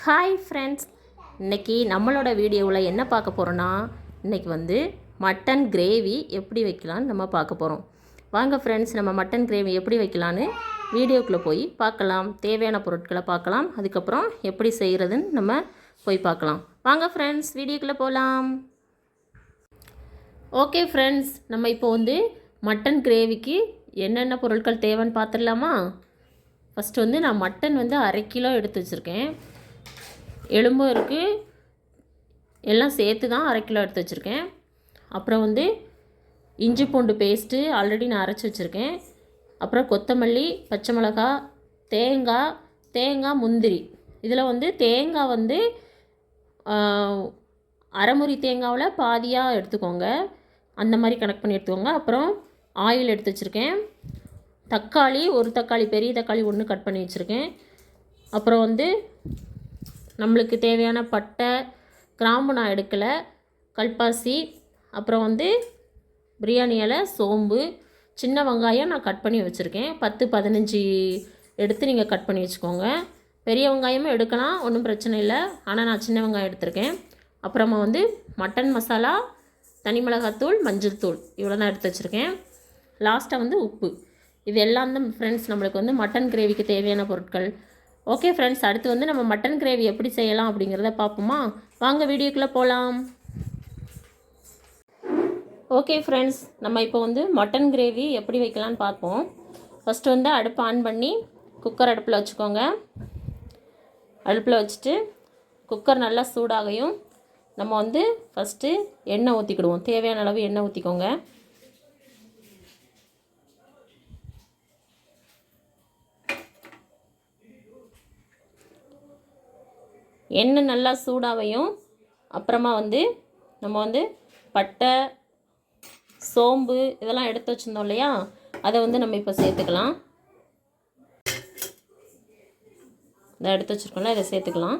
Hi friends, இன்றைக்கி நம்மளோட வீடியோவில் என்ன பார்க்க போகிறோன்னா, இன்றைக்கி வந்து மட்டன் கிரேவி எப்படி வைக்கலான்னு நம்ம பார்க்க போகிறோம். வாங்க ஃப்ரெண்ட்ஸ், நம்ம மட்டன் கிரேவி எப்படி வைக்கலான்னு வீடியோக்குள்ளே போய் பார்க்கலாம். தேவையான பொருட்களை பார்க்கலாம், அதுக்கப்புறம் எப்படி செய்கிறதுன்னு நம்ம போய் பார்க்கலாம். வாங்க ஃப்ரெண்ட்ஸ், வீடியோக்குள்ளே போகலாம். ஓகே ஃப்ரெண்ட்ஸ், நம்ம இப்போ வந்து மட்டன் கிரேவிக்கு என்னென்ன பொருட்கள் தேவைன்னு பார்த்துடலாமா? ஃபஸ்ட்டு வந்து நான் மட்டன் வந்து 1/2 கிலோ எடுத்து வச்சுருக்கேன். எலும்பும் இருக்குது, எல்லாம் சேர்த்து தான் 1/2 கிலோ எடுத்து வச்சுருக்கேன். அப்புறம் வந்து இஞ்சி பூண்டு பேஸ்ட்டு ஆல்ரெடி நான் அரைச்சி வச்சுருக்கேன். அப்புறம் கொத்தமல்லி, பச்சை மிளகா, தேங்காய், முந்திரி. இதில் வந்து தேங்காய் வந்து அரைமுறி தேங்காவில் பாதியாக எடுத்துக்கோங்க, அந்த மாதிரி கணக்கு பண்ணி எடுத்துக்கோங்க. அப்புறம் ஆயில் எடுத்து வச்சுருக்கேன். தக்காளி, ஒரு தக்காளி, பெரிய தக்காளி 1 கட் பண்ணி வச்சுருக்கேன். அப்புறம் வந்து நம்மளுக்கு தேவையான பட்டை, கிராம்பு நான் எடுக்கலை, கல்பாசி, அப்புறம் வந்து பிரியாணி இலை, சோம்பு, சின்ன வெங்காயம் நான் கட் பண்ணி வச்சுருக்கேன். 10-15 எடுத்து நீங்கள் கட் பண்ணி வச்சுக்கோங்க. பெரிய வெங்காயமும் எடுக்கலாம், ஒன்றும் பிரச்சனை இல்லை, ஆனால் நான் சின்ன வெங்காயம் எடுத்திருக்கேன். அப்புறமா வந்து மட்டன் மசாலா, தனி மிளகாத்தூள், மஞ்சள் தூள், இவ்வளோ நான் எடுத்து வச்சுருக்கேன். லாஸ்ட்டாக வந்து உப்பு. இது எல்லாம் தான் ஃப்ரெண்ட்ஸ் நம்மளுக்கு வந்து மட்டன் கிரேவிக்கு தேவையான பொருட்கள். ஓகே ஃப்ரெண்ட்ஸ், அடுத்து வந்து நம்ம மட்டன் கிரேவி எப்படி செய்யலாம் அப்படிங்கிறத பார்ப்போமா? வாங்க வீடியோக்குள்ளே போகலாம். ஓகே ஃப்ரெண்ட்ஸ், நம்ம இப்போ வந்து மட்டன் கிரேவி எப்படி வைக்கலான்னு பார்ப்போம். ஃபஸ்ட்டு வந்து அடுப்பு ஆன் பண்ணி குக்கர் அடுப்பில் வச்சுக்கோங்க. அடுப்பில் வச்சுட்டு குக்கர் நல்லா சூடாகையும் நம்ம வந்து ஃபஸ்ட்டு எண்ணெய் ஊற்றிக்கிடுவோம். தேவையான அளவு எண்ணெய் ஊற்றிக்கோங்க. எண்ணெய் நல்லா சூடாவையும் அப்புறமா வந்து நம்ம வந்து பட்டை, சோம்பு இதெல்லாம் எடுத்து வச்சுருந்தோம் இல்லையா, அதை வந்து நம்ம இப்போ சேர்த்துக்கலாம். இதை எடுத்து வச்சுருக்கோம்ல, இதை சேர்த்துக்கலாம்.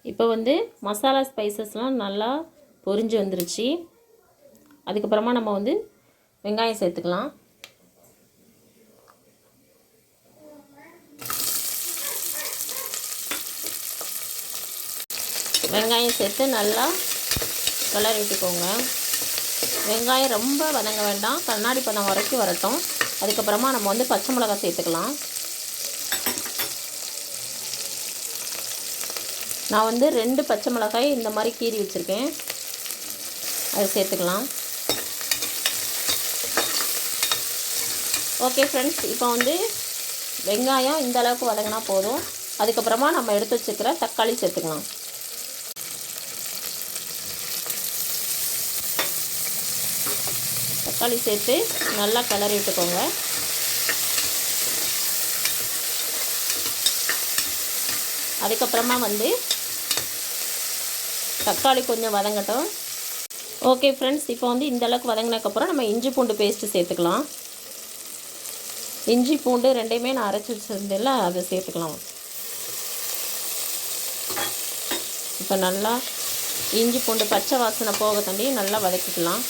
இப்போ வந்து மசாலா ஸ்பைசஸ்லாம் நல்லா பொரிஞ்சு வந்துருச்சு. அதுக்கப்புறமா நம்ம வந்து வெங்காயம் சேர்த்துக்கலாம். வெங்காயம் சேர்த்து நல்லா கிளறி விட்டுக்கோங்க. வெங்காயம் ரொம்ப வதங்க வேண்டாம், கண்ணாடி பதம் வரைக்கும் வரட்டும். அதுக்கப்புறமா நம்ம வந்து பச்சை மிளகாய் சேர்த்துக்கலாம். நான் வந்து 2 பச்சை மிளகாய் இந்த மாதிரி கீறி வச்சுருக்கேன், அதை சேர்த்துக்கலாம். ஓகே ஃப்ரெண்ட்ஸ், இப்போ வந்து வெங்காயம் இந்த அளவுக்கு வதங்கினா போதும். அதுக்கப்புறமா நம்ம எடுத்து வச்சுக்கிற தக்காளி சேர்த்துக்கலாம். தக்காளி சேர்த்து நல்லா கிளறி விட்டுக்கோங்க. அதுக்கப்புறமா வந்து தக்காளி கொஞ்சம் வதங்கட்டும். ஓகே ஃப்ரெண்ட்ஸ், இப்போ வந்து இந்த அளவுக்கு வதங்கினதுக்கப்புறம் நம்ம இஞ்சி பூண்டு பேஸ்ட்டு சேர்த்துக்கலாம். இஞ்சி பூண்டு 2மே நான் அரைச்சி வச்சுருந்தேன்ல, அதை சேர்த்துக்கலாம். இப்போ நல்லா இஞ்சி பூண்டு பச்சை வாசனை போக தாண்டி நல்லா வதக்கிக்கலாம்.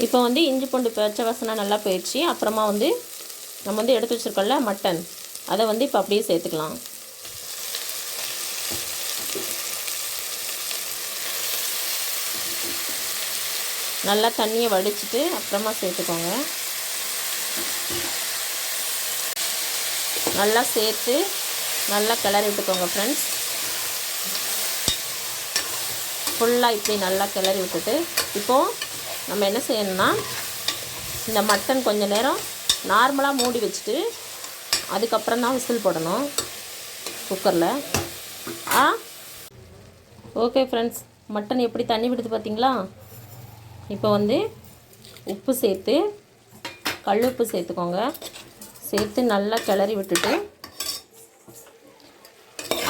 இப்போ வந்து இஞ்சி பூண்டு பச்சை வாசனை நல்லா போயிடுச்சு. அப்புறமா வந்து நம்ம வந்து எடுத்து வச்சுருக்கோம்ல மட்டன், அதை வந்து இப்போ அப்படியே சேர்த்துக்கலாம். நல்லா தண்ணியை வடிச்சிட்டு அப்புறமா சேர்த்துக்கோங்க. நல்லா சேர்த்து நல்லா கிளறி விட்டுக்கோங்க ஃப்ரெண்ட்ஸ். ஃபுல்லாக இப்படி நல்லா கிளறி விட்டுட்டு இப்போது நம்ம என்ன செய்யணும்னா, இந்த மட்டன் கொஞ்சம் நேரம் நார்மலாக மூடி வச்சுட்டு அதுக்கப்புறம் தான் விசில் போடணும் குக்கரில். ஓகே ஃப்ரெண்ட்ஸ், மட்டன் எப்படி தண்ணி விடுது பார்த்தீங்களா? இப்போ வந்து உப்பு சேர்த்து, கல் உப்பு சேர்த்துக்கோங்க. சேர்த்து நல்லா கிளறி விட்டுட்டு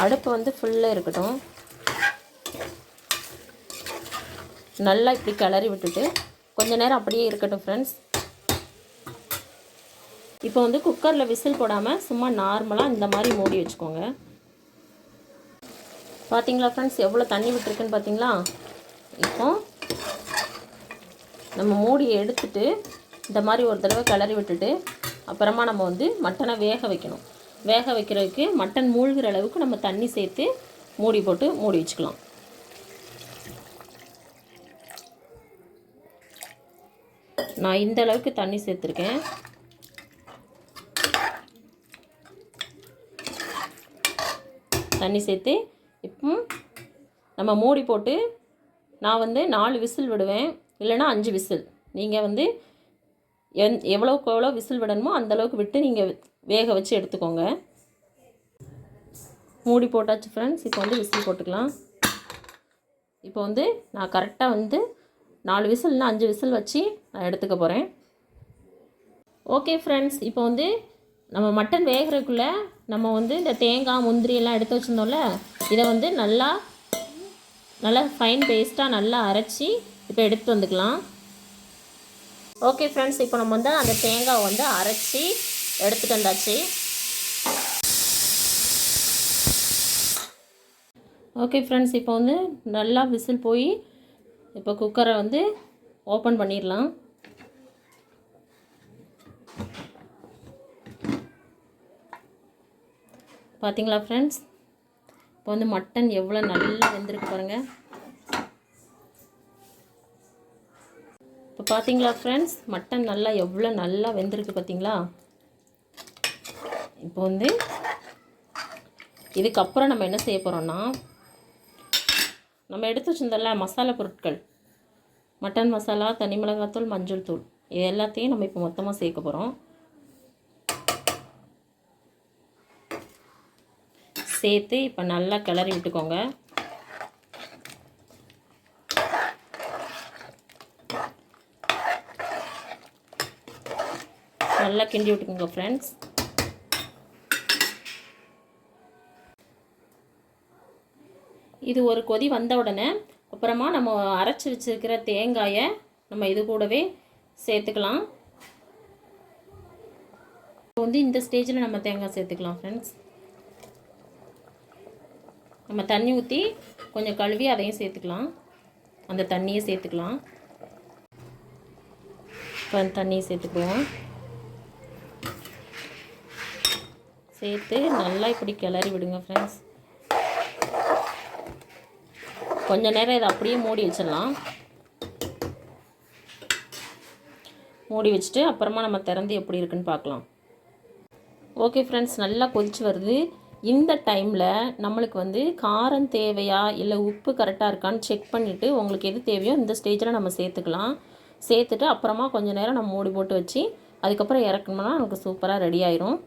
அடுப்பு வந்து ஃபுல்லாக இருக்கட்டும். நல்லா இப்படி கிளறி விட்டுட்டு கொஞ்ச நேரம் அப்படியே இருக்கட்டும் ஃப்ரெண்ட்ஸ். இப்போ வந்து குக்கரில் விசில் போடாமல் சும்மா நார்மலாக இந்த மாதிரி மூடி வச்சுக்கோங்க. பார்த்தீங்களா ஃப்ரெண்ட்ஸ், எவ்வளோ தண்ணி விட்டுருக்குன்னு பார்த்தீங்களா? இப்போ நம்ம மூடியை எடுத்துட்டு இந்த மாதிரி ஒரு தடவை கிளறி விட்டுட்டு அப்புறமா நம்ம வந்து மட்டனை வேக வைக்கணும். வேக வைக்கிறதுக்கு மட்டன் மூழ்கிற அளவுக்கு நம்ம தண்ணி சேர்த்து மூடி போட்டு மூடி வச்சுக்கலாம். நான் இந்த அளவுக்கு தண்ணி சேர்த்துருக்கேன். தண்ணி சேர்த்து இப்போ நம்ம மூடி போட்டு நான் வந்து 4 விசில் விடுவேன், இல்லைனா 5 விசில். நீங்கள் வந்து எவ்வளோக்கு எவ்வளோ விசில் விடணுமோ அந்தளவுக்கு விட்டு நீங்கள் வேக வச்சு எடுத்துக்கோங்க. மூடி போட்டாச்சு ஃப்ரெண்ட்ஸ். இப்போ வந்து விசில் போட்டுக்கலாம். இப்போ வந்து நான் கரெக்டாக வந்து 4 விசில் இல்லைனா 5 விசில் வச்சு நான் எடுத்துக்க போகிறேன். ஓகே ஃப்ரெண்ட்ஸ், இப்போ வந்து நம்ம மட்டன் வேகிறதுக்குள்ளே நம்ம வந்து இந்த தேங்காய் முந்திரி எல்லாம் எடுத்து வச்சுருந்தோம்ல, இதை வந்து நல்லா ஃபைன் பேஸ்ட்டாக நல்லா அரைச்சி இப்போ எடுத்து வந்துக்கலாம். ஓகே ஃப்ரெண்ட்ஸ், இப்போ நம்ம வந்து அந்த தேங்காவை வந்து அரைச்சி எடுத்துகிட்டு வந்தாச்சு. ஓகே ஃப்ரெண்ட்ஸ், இப்போ வந்து நல்லா விசில் போய் இப்போ குக்கரை வந்து ஓப்பன் பண்ணிடலாம். பார்த்தீங்களா ஃப்ரெண்ட்ஸ், இப்போ வந்து மட்டன் எவ்வளோ நல்லா வெந்திருக்கு பாருங்கள். இப்போ பார்த்தீங்களா ஃப்ரெண்ட்ஸ், மட்டன் எவ்வளோ நல்லா வெந்திருக்கு பார்த்தீங்களா? இப்போ வந்து இதுக்கப்புறம் நம்ம என்ன செய்ய போகிறோம்னா, நம்ம எடுத்து வச்சிருந்தோம்ல மசாலா பொருட்கள், மட்டன் மசாலா, தனி மிளகாத்தூள், மஞ்சள் தூள், இது எல்லாத்தையும் நம்ம இப்போ மொத்தமாக சேர்க்க போகிறோம். சேர்த்து இப்போ நல்லா கிளறி விட்டுக்கோங்க. நல்லா கிண்டி விட்டுக்கோங்க ஃப்ரெண்ட்ஸ். இது ஒரு கொதி வந்த உடனே அப்புறமா நம்ம அரைச்சி வச்சுருக்கிற தேங்காயை நம்ம இது கூடவே சேர்த்துக்கலாம். இப்போ வந்து இந்த ஸ்டேஜில் நம்ம தேங்காய் சேர்த்துக்கலாம் ஃப்ரெண்ட்ஸ். நம்ம தண்ணி ஊற்றி கொஞ்சம் கழுவி அதையும் சேர்த்துக்கலாம். அந்த தண்ணியை சேர்த்துக்கலாம். இப்போ அந்த தண்ணியை சேர்த்துக்குவோம். சேர்த்து நல்லா இப்படி கிளறி விடுங்க ஃப்ரெண்ட்ஸ். கொஞ்ச நேரம் இதை அப்படியே மூடி வச்சிடலாம். மூடி வச்சுட்டு அப்புறமா நம்ம திறந்து எப்படி இருக்குன்னு பார்க்கலாம். ஓகே ஃப்ரெண்ட்ஸ், நல்லா கொதிச்சு வருது. இந்த டைமில் நம்மளுக்கு வந்து காரம் தேவையா இல்லை உப்பு கரெக்டாக இருக்கான்னு செக் பண்ணிவிட்டு உங்களுக்கு எது தேவையோ இந்த ஸ்டேஜில் நம்ம சேர்த்துக்கலாம். சேர்த்துட்டு அப்புறமா கொஞ்சம் நேரம் நம்ம மூடி போட்டு வச்சு அதுக்கப்புறம் இறக்கணும்னா நமக்கு சூப்பராக ரெடி ஆயிரும்.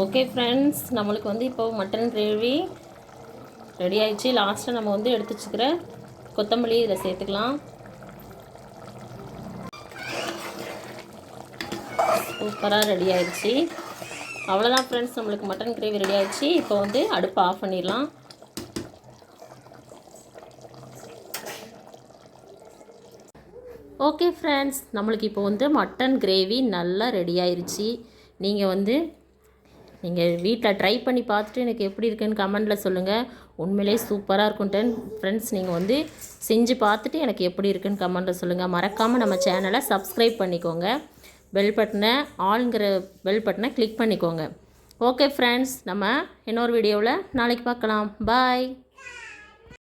ஓகே ஃப்ரெண்ட்ஸ், நம்மளுக்கு வந்து இப்போ மட்டன் கிரேவி ரெடி ஆயிடுச்சு. லாஸ்ட்டாக நம்ம வந்து எடுத்து வச்சுக்கிற கொத்தமல்லி இதில் சேர்த்துக்கலாம். சூப்பராக ரெடி ஆயிடுச்சு. அவ்வளோதான் ஃப்ரெண்ட்ஸ், நம்மளுக்கு மட்டன் கிரேவி ரெடி ஆயிடுச்சு. இப்போ வந்து அடுப்பை ஆஃப் பண்ணிடலாம். ஓகே ஃப்ரெண்ட்ஸ், நம்மளுக்கு இப்போ வந்து மட்டன் கிரேவி நல்லா ரெடி ஆயிடுச்சு. நீங்கள் வீட்டில் ட்ரை பண்ணி பார்த்துட்டு எனக்கு எப்படி இருக்குன்னு கமெண்டில் சொல்லுங்கள். உண்மையிலே சூப்பராக இருக்கும் ஃப்ரெண்ட்ஸ். நீங்கள் வந்து செஞ்சு பார்த்துட்டு எனக்கு எப்படி இருக்குன்னு கமெண்டில் சொல்லுங்கள். மறக்காமல் நம்ம சேனலை சப்ஸ்கிரைப் பண்ணிக்கோங்க. பெல் பட்டனை ஆல்ங்கிற பெல் பட்டனை கிளிக் பண்ணிக்கோங்க. ஓகே ஃப்ரெண்ட்ஸ், நம்ம இன்னொரு வீடியோவில் நாளைக்கு பார்க்கலாம். பாய்.